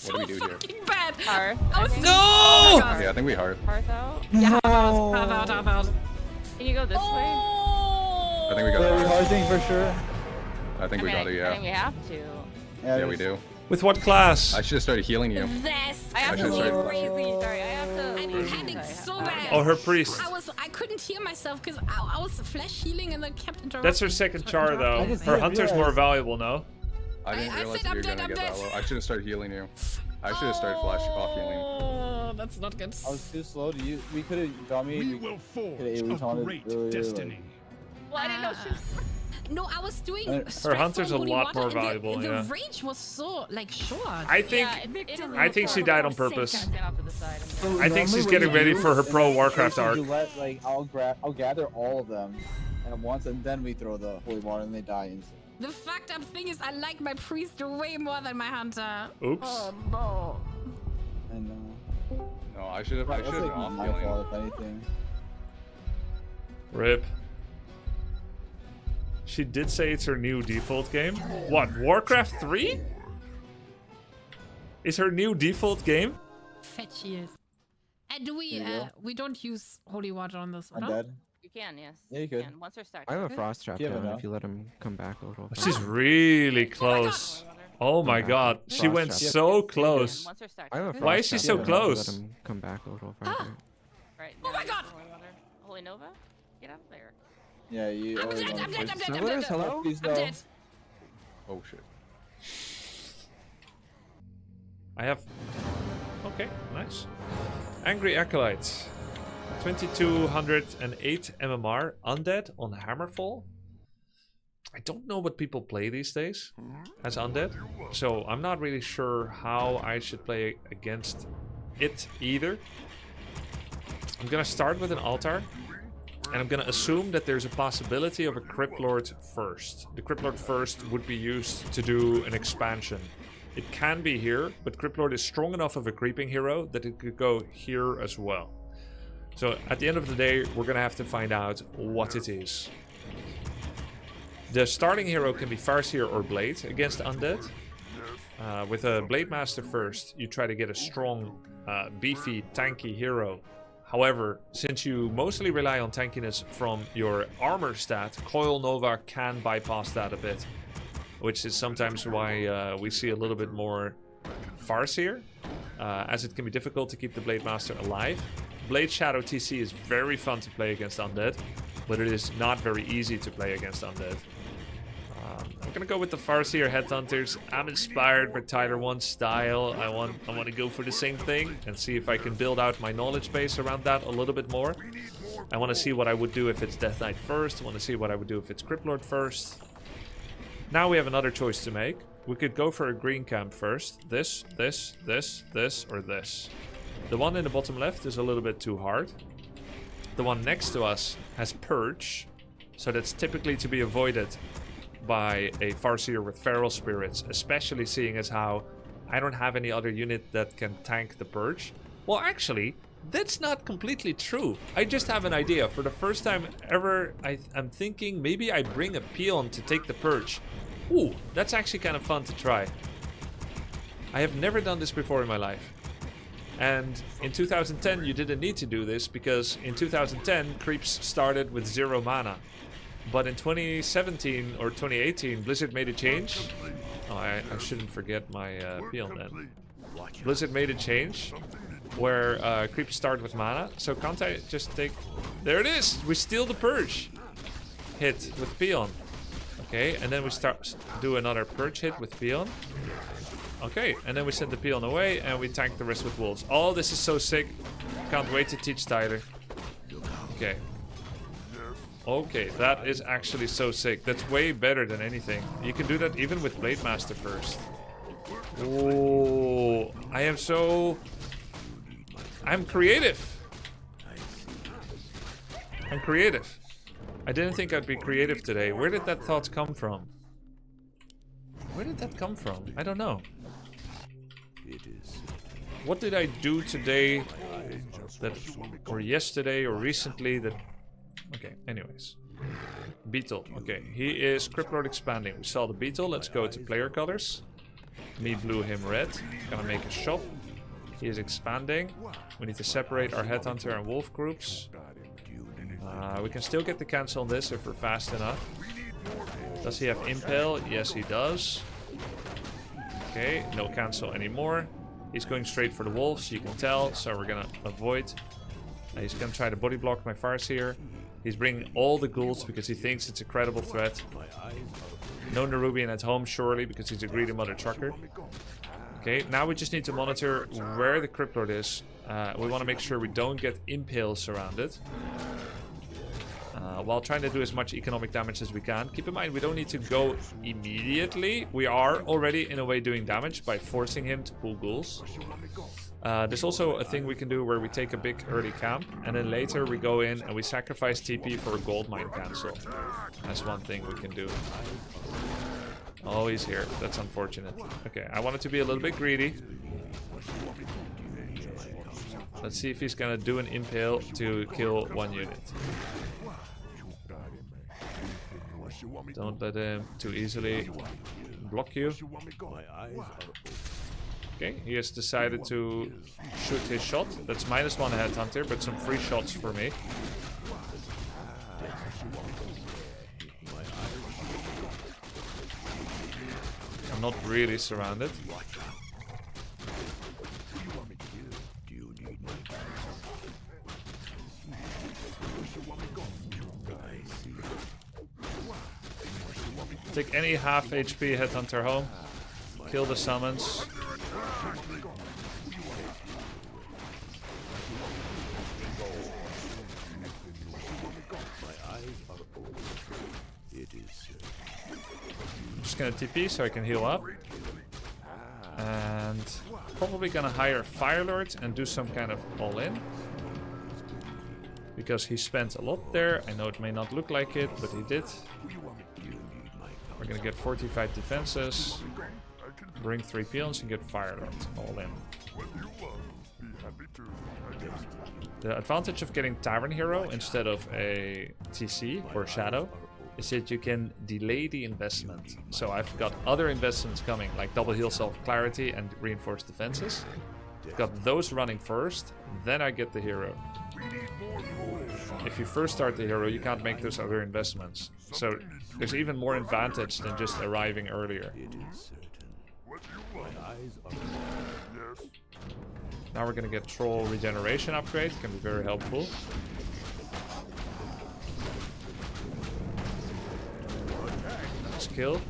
What do we do here? Fucking bad. Hearth. No! Oh my Yeah, I think we Hearth. Hearth out. Yeah, half out. Can you go this way? Oh. I think we got Yeah, we Hearth. Hearthing for sure. I think we got it, I think yeah. we have to. Yeah, we do. With what class? I should have started healing you. This. I have to Actually, leave sorry. crazy. Sorry, I have to. I panicked so bad. Oh, her priest. I couldn't heal myself because I was flash healing and then kept interrupting. That's her second char though. I just Her didn't hunter's more realize. valuable, no? I didn't I realize said that you were I'm gonna dead, get I'm that dead. low. I should have started healing you. I should have started flashing off healing. Oh, that's not good. I was too slow to use. We could have got me. We will forge could've a taunted great earlier, destiny. Well, I didn't know she was. No, I was doing. Her straight hunter's from a holy lot water more and valuable, the yeah. range was so like short. I think I think she died on Kind purpose. of stand off to the side. So I think normally she's what getting you ready do for her in pro that Warcraft situation, arc. You let, like, I'll gather all of them at once, and then we throw the holy water, and they die instantly. The fucked up thing is I like my priest way more than my hunter. Oops. Oh no. And No, I should have that's been like off my healing. fault if anything. Rip. She did say it's her new default game. What, Warcraft 3? Is her new default game? Fat she is. And do we There you go. we don't use holy water on this one, I'm no? dead. You can, yes. Yeah, you could. can. Once they're stacked. I have a Okay. frost trap Yeah, but down no. if you let him come back a little. She's further. really close. Oh my god, she Frost went trap. so close. Once they're stacked. I have a Okay. Why frost is she trap so down if you close? Let him come back a little further. Right, Oh now my use God. the Holy water. Holy Nova? Get out of there. Yeah, you. I'm already dead, know I'm the dead, choice. I'm dead, I'm Sunglitters, dead. hello? Please I'm no. dead. Oh shit. I have... Okay, nice. Angry Acolyte. 2208 MMR. Undead on Hammerfall. I don't know what people play these days as Undead. So I'm not really sure how I should play against it either. I'm gonna start with an altar. And I'm gonna assume that there's a possibility of a Crypt Lord first. The Crypt Lord first would be used to do an expansion. It can be here, but Crypt Lord is strong enough of a creeping hero that it could go here as well. So at the end of the day, we're gonna have to find out what it is. The starting hero can be Farseer or Blade against Undead. With a Blade Master first, you try to get a strong, beefy, tanky hero. However, since you mostly rely on tankiness from your armor stat, Coil Nova can bypass that a bit. Which is sometimes why we see a little bit more Farseer, as it can be difficult to keep the Blade Master alive. Blade Shadow TC is very fun to play against Undead, but it is not very easy to play against Undead. I'm gonna go with the Farseer Headhunters. I'm inspired by Tyler 1's style. I want to go for the same thing and see if I can build out my knowledge base around that a little bit more. I want to see what I would do if it's Death Knight first. I want to see what I would do if it's Crypt Lord first. Now we have another choice to make. We could go for a green camp first. This, or this. The one in the bottom left is a little bit too hard. The one next to us has Purge, so that's typically to be avoided by a Farseer with Feral Spirits, especially seeing as how I don't have any other unit that can tank the Purge. Well, actually, that's not completely true. I just have an idea. For the first time ever, I'm thinking maybe I bring a peon to take the Purge. Ooh, that's actually kind of fun to try. I have never done this before in my life. And in 2010, you didn't need to do this because in 2010, creeps started with 0 mana. But in 2017 or 2018, Blizzard made a change. Oh, I shouldn't forget my peon then. Blizzard made a change where creeps start with mana. So can't I just take... There it is! We steal the Purge hit with peon. Okay, and then we do another Purge hit with peon. Okay, and then we send the peon away and we tank the rest with wolves. Oh, this is so sick. Can't wait to teach Tyler. Okay. Okay, that is actually so sick. That's way better than anything. You can do that even with Blade Master first. Oh, I am so... I'm creative. I'm creative. I didn't think I'd be creative today. Where did that thought come from? Where did that come from? I don't know. What did I do today that, or yesterday or recently that... Okay, anyways. Beetle. Okay, he is Crypt Lord expanding. We saw the Beetle. Let's go to player colors. Me blue, him red. Gonna make a shop. He is expanding. We need to separate our headhunter and wolf groups. We can still get the cancel on this if we're fast enough. Does he have impale? Yes, he does. Okay, no cancel anymore. He's going straight for the wolves, you can tell, so we're gonna avoid. He's gonna try to body block my Farseer. He's bringing all the ghouls because he thinks it's a credible threat. No Nerubian at home, surely, because he's a greedy mother trucker. Okay, now we just need to monitor where the Crypt Lord is. We want to make sure we don't get impale surrounded. While trying to do as much economic damage as we can. Keep in mind, we don't need to go immediately. We are already, in a way, doing damage by forcing him to pull ghouls. There's also a thing we can do where we take a big early camp, and then later we go in and we sacrifice TP for a gold mine cancel. That's one thing we can do. Oh, he's here. That's unfortunate. Okay, I wanted to be a little bit greedy. Let's see if he's gonna do an impale to kill one unit. Don't let him too easily block you. Okay, he has decided to shoot his shot. That's -1 headhunter, but some free shots for me. I'm not really surrounded. Take any half HP headhunter home. Kill the summons. I'm just gonna TP so I can heal up. And probably gonna hire Firelord and do some kind of all-in. Because he spent a lot there. I know it may not look like it, but he did. We're gonna get 45 defenses. Bring 3 peons and get Firelord all in. The advantage of getting Tavern Hero instead of a TC or Shadow is that you can delay the investment. So I've got other investments coming, like double heal self-clarity and reinforced defenses. I've got those running first, then I get the hero. If you first start the hero, you can't make those other investments. So there's even more advantage than just arriving earlier. Now we're gonna get Troll Regeneration upgrade, can be very helpful. Nice kill.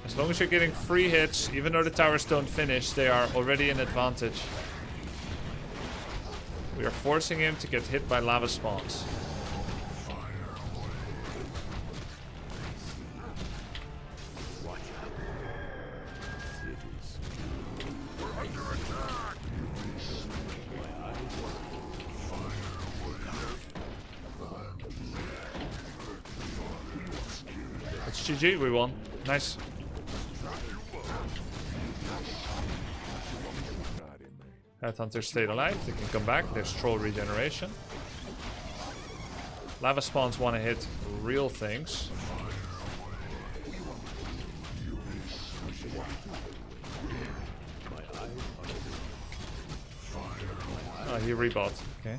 As long as you're getting free hits, even though the towers don't finish, they are already an advantage. We are forcing him to get hit by lava spawns. It's GG, we won. Nice. Headhunters stayed alive, they can come back. There's Troll Regeneration. Lava spawns want to hit real things. Oh, he rebought. Okay.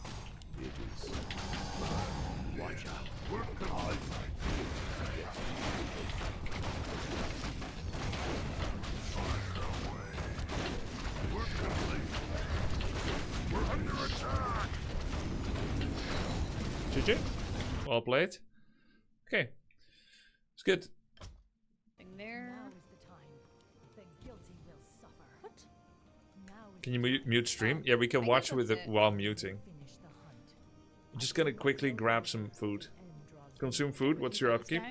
GG. Well played. Okay. It's good. There. Can you mute stream? Yeah, we can watch with it while muting. I'm just gonna quickly grab some food. Consume food. What's your upkeep?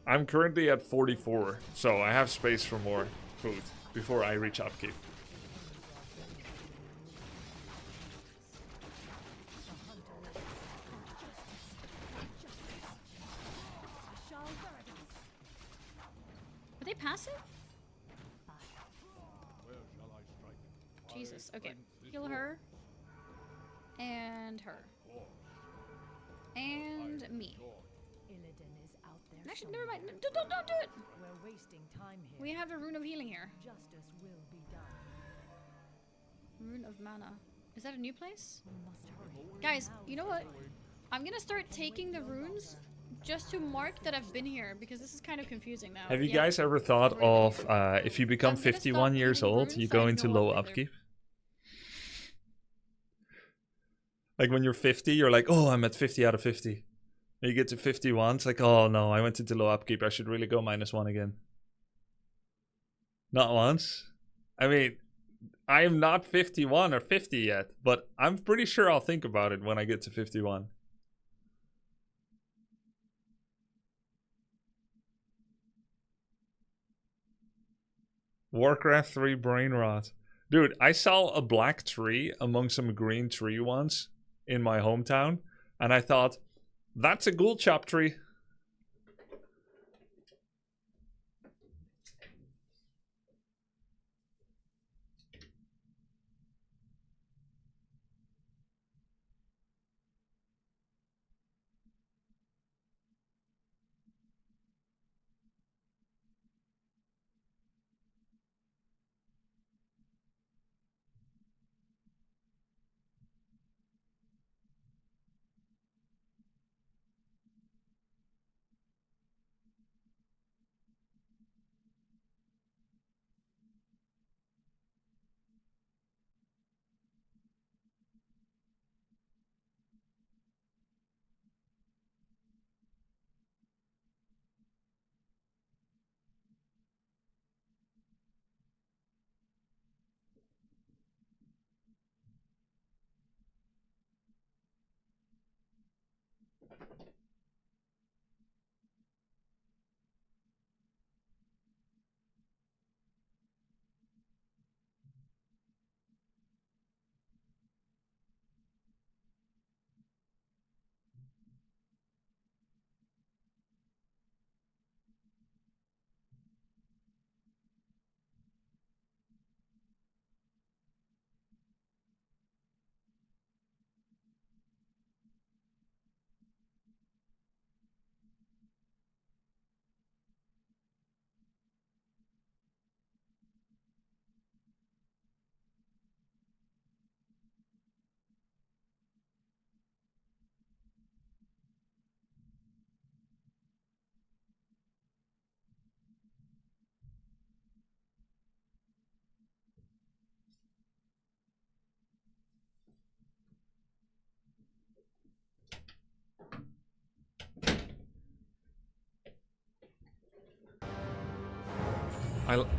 I'm currently at 44, so I have space for more food before I reach upkeep. Are they passive? Jesus. Okay. Heal her. And her. And me. Actually, never mind. Don't do it! We're wasting time here. We have a rune of healing here. Justice will be done. Rune of mana. Is that a new place? We must hurry. Guys, you know what? I'm gonna start taking the runes just to mark that I've been here, because this is kind of confusing now. Have you guys ever thought of if you become I'm gonna 51 stop years eating old, runes you so I go can into go low off later. upkeep? Like when you're 50, you're like, oh, I'm at 50 out of 50. And you get to 51, it's like, oh no, I went into low upkeep. I should really go -1 again. Not once. I mean, I am not 51 or 50 yet, but I'm pretty sure I'll think about it when I get to 51. Warcraft 3 brain rot. Dude, I saw a black tree among some green tree ones in my hometown, and I thought, that's a ghoul chop tree.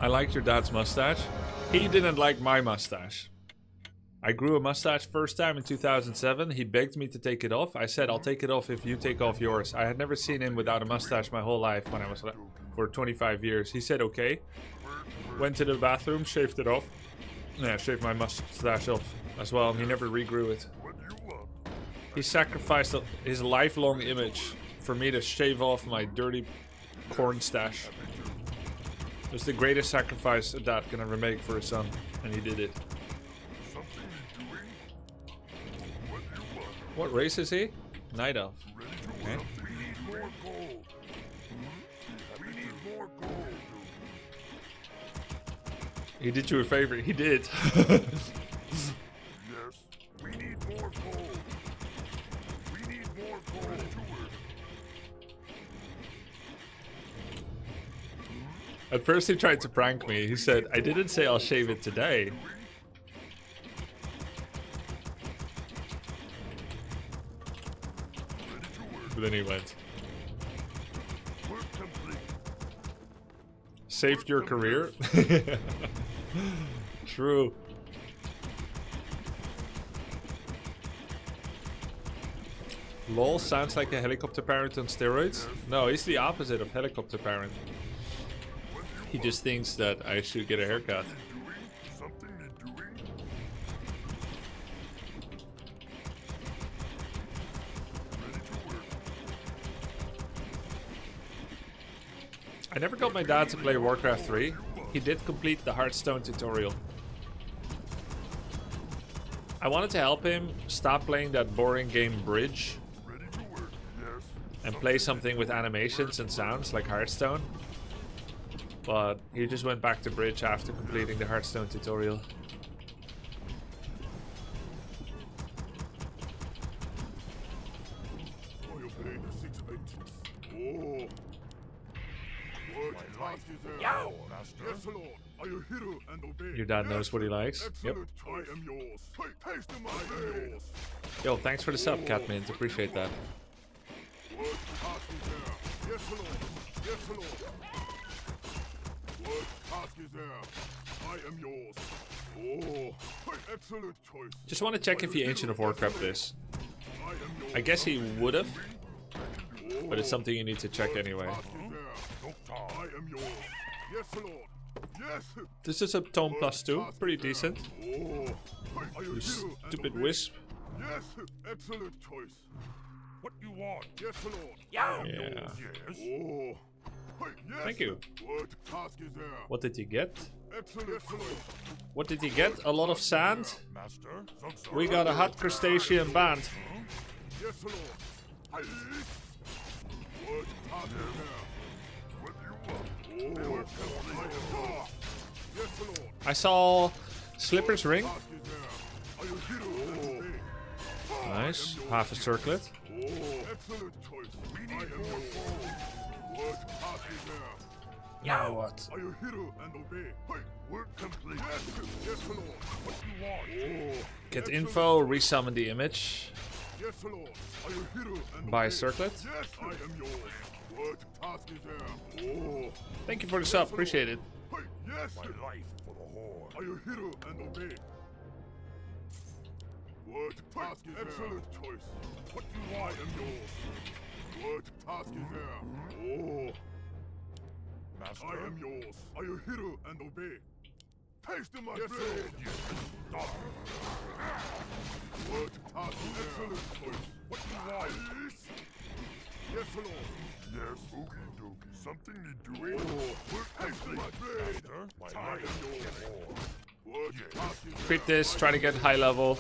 I liked your dad's mustache. He didn't like my mustache. I grew a mustache first time in 2007. He begged me to take it off. I said, I'll take it off if you take off yours. I had never seen him without a mustache my whole life when I was for 25 years. He said, okay. Went to the bathroom, shaved it off. Yeah, shaved my mustache off as well. He never regrew it. He sacrificed his lifelong image for me to shave off my dirty corn stash. It was the greatest sacrifice a dad can ever make for his son, and he did it. What race is he? Night Elf. Okay. He did you a favor. He did. Yes, we need more gold. We need more gold. At first he tried to prank me. He said, I didn't say I'll shave it today. But then he went. Work complete. Saved your career? True. Lol sounds like a helicopter parent on steroids. No, he's the opposite of helicopter parent. He just thinks that I should get a haircut. Something need doing. Ready to work. I never got my dad to play Warcraft 3. He did complete the Hearthstone tutorial. I wanted to help him stop playing that boring game Bridge Ready to work. Yes. and play something with animations and sounds like Hearthstone. But he just went back to Bridge after completing the Hearthstone tutorial. I obey the 6 benches. Oh. What task is there? Yo, master. Yes, Lord. I will hear and obey. Your dad knows what he likes. Yep. Excellent. I am yours. Hey, taste my yours. Yo, thanks for the sub, Catmint. Appreciate that. What task is there? Yes, Lord. Yes, Lord. What task is there? I am yours. Oh, hey, excellent choice. Just want to check if he Ancient of Warcraft is. I am yours. I guess he would have, but it's something you need to check anyway. Task is there. I am yours. Yes, Lord. Yes. This is a tome +2, pretty decent. Oh, hey, I will You hear and stupid obey. wisp. Yes, excellent choice. What you want? Yes, Lord. Yeah. Yes. Oh. Hey, yes. Thank you. What task is there? What did he get? Excellent. Yes, Lord. What did he get? A lot of sand? Master. We got a hot crustacean band. Yes, Lord. Hey. What task is there? What you want? Oh, yes, Lord. I saw Slipper's ring. Task is there. I will hear and obey. Nice. Half a circlet. Oh, excellent choice. We need more food. What task is there? Now what? I will hear and obey. Hey, work complete. Yes, yes, Lord. What you want? Oh, Get excellent. info, resummon the image. Yes, Lord. I will hear and Buy a obey. circlet. Yes, I am yours. What task is there? Oh, Thank you for the sub, appreciate it. hey, yes. My life for the Horde. I will hear and obey. What task is excellent choice. What you want? I am yours. What task is there? Oh, Master. I am yours. I will hear and obey. Taste my blade. What task is excellent choice. What you want? Yes, Lord. Yes, okie dokie. Something need doing. Oh, taste my blade. My life is yours. What task is Creep this, try to get high level,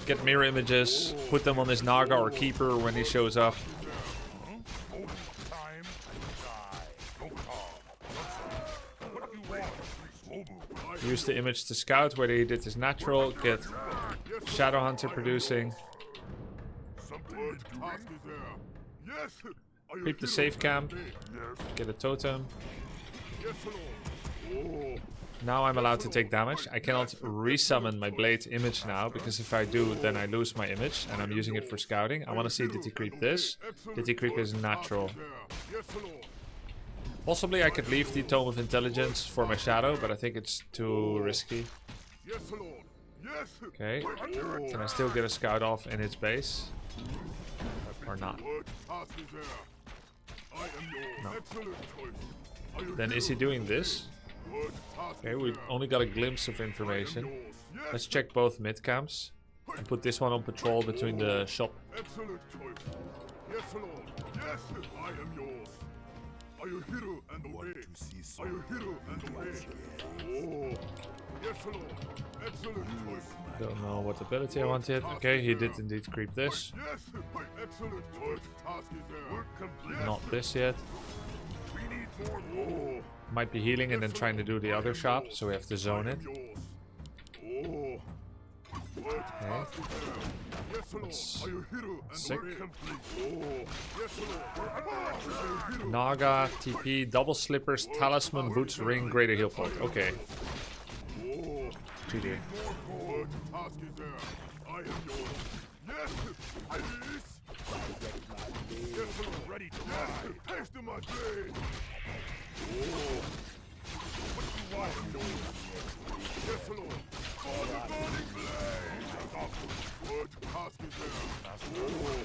get mirror images, put them on his Naga or Keeper when he shows up. time to die. No calm. What do you want? Slow move. Use the image to scout whether he did his natural, get Shadow Hunter producing. Something need task is there. Yes. Creep the safe camp, Yes. get a totem. Yes, Lord. Oh. Now I'm allowed to take damage. I cannot resummon my blade image now, because if I do, then I lose my image, and I'm using it for scouting. I want to see, did he creep this? Did he creep his natural? Yes, Lord. Possibly I could leave the Tome of Intelligence for my shadow, but I think it's too risky. Yes, Lord. Yes. Okay, can I still get a scout off in its base? Or not? What task is there? I am yours. No. Excellent choice. I will Then is he hear doing and this? obey. What task Okay, is we there? only got a glimpse of information. Yours. Yes. Let's check both mid camps and put this one on patrol between the shop. Excellent choice. Yes, Lord. Yes, I am yours. I will hear and obey. I will hear and obey. Oh, yes, Lord. Excellent choice. Don't know what ability I want yet. Okay, he did indeed creep this. Yes, excellent choice. Task is there. Work complete. Not this yet. We need more. Oh, Might be healing and then trying to do the other shop, so we have to zone it. yours. Oh, what task is there? Yes, Lord. I will hear and sick. obey. Complete. Oh, yes, Lord. Naga, TP, double slippers, talisman, boots, ring, greater heal point. Okay. Oh, GG. what task is there? I am yours. Yes, I yes, Ready to ride. Taste of my blade. Oh. What do you want, Lord? Yes, Lord. For the burning blade. What task is there? Oh.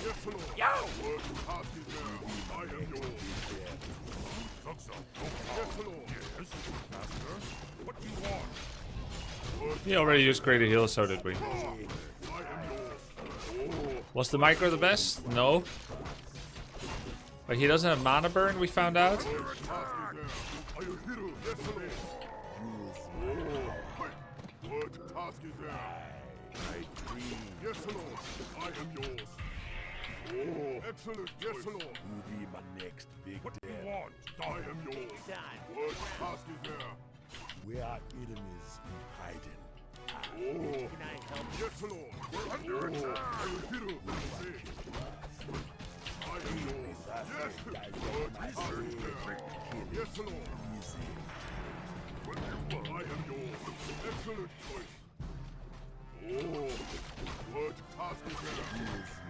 Yes, Lord. Yo! What task is there? I am yours. Yes, Lord. Yes, Master. What do you want? He already used greater heal, so did we. Was the micro the best? No. But he doesn't have mana burn, we found out. Yes, Lord. I am yours. Oh, excellent. Yes, Lord. You be my next big what do you want? I am yours. What task is there? Where our enemies hiding. Oh, can I help? Yes, Lord. We're under attack. I am yours. Yes, Lord. Yes, Lord. I am yours. Excellent choice. Oh, what task is there?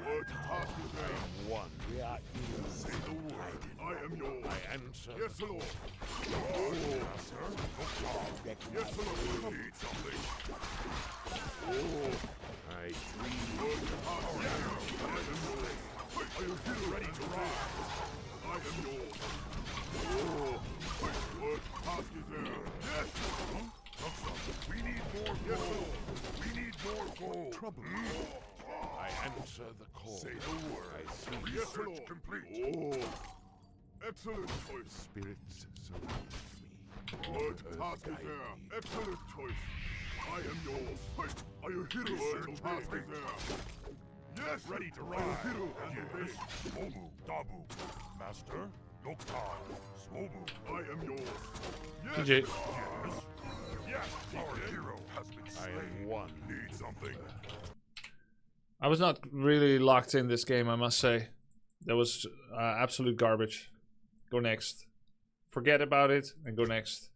What task is there? One. We are in. Say the word. I am yours. I answer. Yes, Lord. Oh, sir. Yes, Lord. Need something. Oh, I dream. What task is there? I am yours. Are you ready to ride? I am yours. Oh, what task is there? Yes. We need more gold. We need more gold. Trouble. I answer the call. Say the word. I see. Yes, Lord. Complete. Oh, excellent choice. Spirits surround me. What task is there? Excellent choice. I am yours. Are you here? What task is there? Yes. Ready to ride. Are you here? Yes. Smobu. Dabu. Master. Noktar. Smobu. I am yours. Yes. GG. Yes. Yes, our hero has been slain. I am one. Need something. I was not really locked in this game, I must say. That was absolute garbage. Go next. Forget about it and go next.